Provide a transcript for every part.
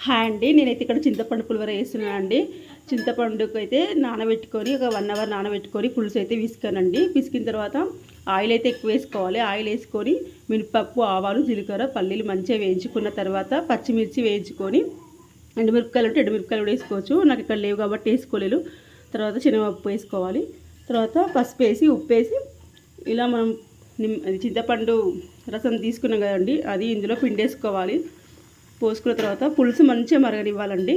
Hi అండి, నేనైతే ఇక్కడ చింతపండు పులిహోర వేస్తున్నాను అండి. చింతపండుకు అయితే నానబెట్టుకొని ఒక 1 అవర్ నానబెట్టుకొని పులుసు అయితే పిసికానండి. పిసికిన తర్వాత ఆయిల్ అయితే ఎక్కువ వేసుకోవాలి. ఆయిల్ వేసుకొని మినపప్పు, ఆవాలు, జీలకర్ర, పల్లీలు మంచిగా వేయించుకున్న తర్వాత పచ్చిమిర్చి వేయించుకొని ఎండుమిరపకాయలు ఉంటే ఎండుమిరపకాయలు కూడా వేసుకోవచ్చు. నాకు ఇక్కడ లేవు కాబట్టి వేసుకోలేదు. తర్వాత శనగపప్పు వేసుకోవాలి. తర్వాత పసుపు వేసి ఉప్పు వేసి ఇలా మనం చింతపండు రసం తీసుకున్నాం కదండి, అది ఇందులో పిండేసుకోవాలి. పోసుకున్న తర్వాత పులుసు మంచిగా మరగనివ్వాలండి.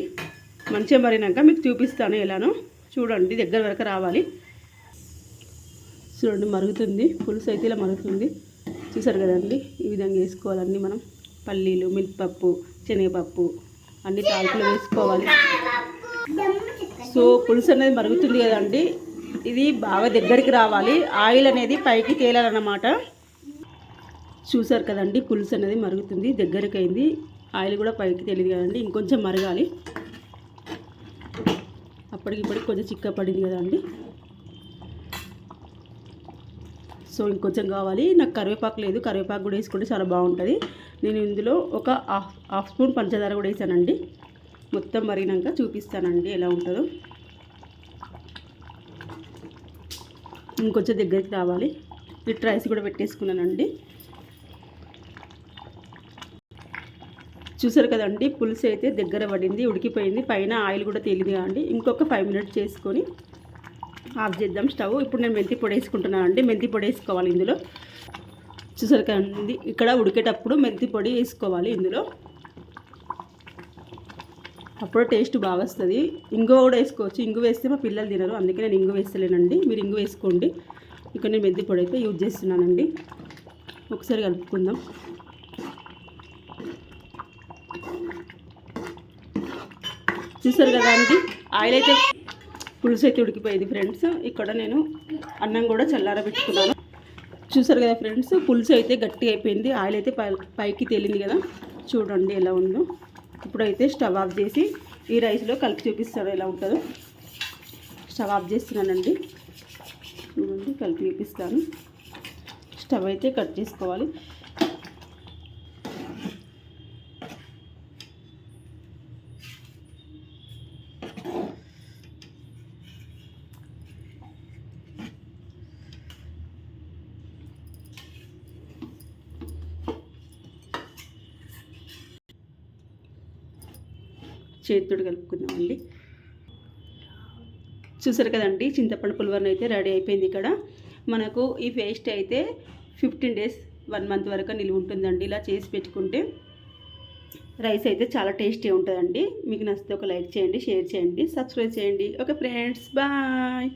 మంచిగా మరిగినాక మీకు చూపిస్తాను ఎలానో. చూడండి, దగ్గర వరకు రావాలి. చూడండి, మరుగుతుంది పులుసు అయితే ఇలా మరుగుతుంది. చూసారు కదండి, ఈ విధంగా వేసుకోవాలండి. మనం పల్లీలు, మినపప్పు, శనగపప్పు అన్ని తాలింపులు వేసుకోవాలి. సో పులుసు అనేది మరుగుతుంది కదండి, ఇది బాగా దగ్గరికి రావాలి. ఆయిల్ అనేది పైకి తేలాలన్నమాట. చూసారు కదండి, పులుసు అనేది మరుగుతుంది, దగ్గరికి అయింది. ఆయిల్ కూడా పైకి తెలియదు కదండి, ఇంకొంచెం మరగాలి. అప్పటికిప్పటికి కొంచెం చిక్క పడింది కదండి. సో ఇంకొంచెం కావాలి. నాకు కరివేపాకు లేదు, కరివేపాకు కూడా వేసుకుంటే చాలా బాగుంటుంది. నేను ఇందులో ఒక హాఫ్ స్పూన్ పంచదార కూడా వేసానండి. మొత్తం మరిగినాక చూపిస్తానండి ఎలా ఉంటుందో. ఇంకొంచెం దగ్గరికి రావాలి. ఇటు రైస్ కూడా పెట్టేసుకున్నానండి. చూసారు కదండి, పులుసు అయితే దగ్గర పడింది, ఉడికిపోయింది. పైన ఆయిల్ కూడా తేలింది కదండి. ఇంకొక 5 మినిట్స్ చేసుకొని ఆఫ్ చేద్దాం స్టవ్. ఇప్పుడు నేను మెంతి పొడి వేసుకుంటున్నాను అండి. మెంతి పొడి వేసుకోవాలి ఇందులో. చూసారు కదండి, ఇక్కడ ఉడికేటప్పుడు మెంతి పొడి వేసుకోవాలి ఇందులో. అప్పుడు టేస్ట్ బాగా వస్తుంది. ఇంగువ కూడా వేసుకోవచ్చు. ఇంగు వేస్తే మా పిల్లలు తినరు, అందుకే నేను ఇంగు వేస్తలేనండి. మీరు ఇంగు వేసుకోండి. ఇక్కడ నేను మెంతి పొడి అయితే యూజ్ చేస్తున్నానండి. ఒకసారి కలుపుకుందాం. చూసారు కదా అండి, ఆయిల్ అయితే పులుసు అయితే ఉడికిపోయింది ఫ్రెండ్స్. ఇక్కడ నేను అన్నం కూడా చల్లారబెట్టుకున్నాను. చూసారు కదా ఫ్రెండ్స్, పులుసు అయితే గట్టిగా అయిపోయింది. ఆయిల్ అయితే పైకి తేలింది కదా, చూడండి ఎలా ఉందో. ఇప్పుడైతే స్టవ్ ఆఫ్ చేసి ఈ రైస్లో కలిపి చూపిస్తాను ఎలా ఉంటుందో. స్టవ్ ఆఫ్ చేస్తున్నానండి. చూడండి, కలిపి చూపిస్తాను. స్టవ్ అయితే కట్ చేసుకోవాలి. చేతితోటి కలుపుకుందామండి. చూసారు కదండి, చింతపండు పులిహోర అయితే రెడీ అయిపోయింది. ఇక్కడ మనకు ఈ పేస్ట్ అయితే 15 డేస్ 1 మంత్ వరకు నిలువ ఉంటుందండి. ఇలా చేసి పెట్టుకుంటే రైస్ అయితే చాలా టేస్టీ ఉంటుందండి. మీకు నచ్చితే ఒక లైక్ చేయండి, షేర్ చేయండి, సబ్స్క్రైబ్ చేయండి. Okay friends, bye.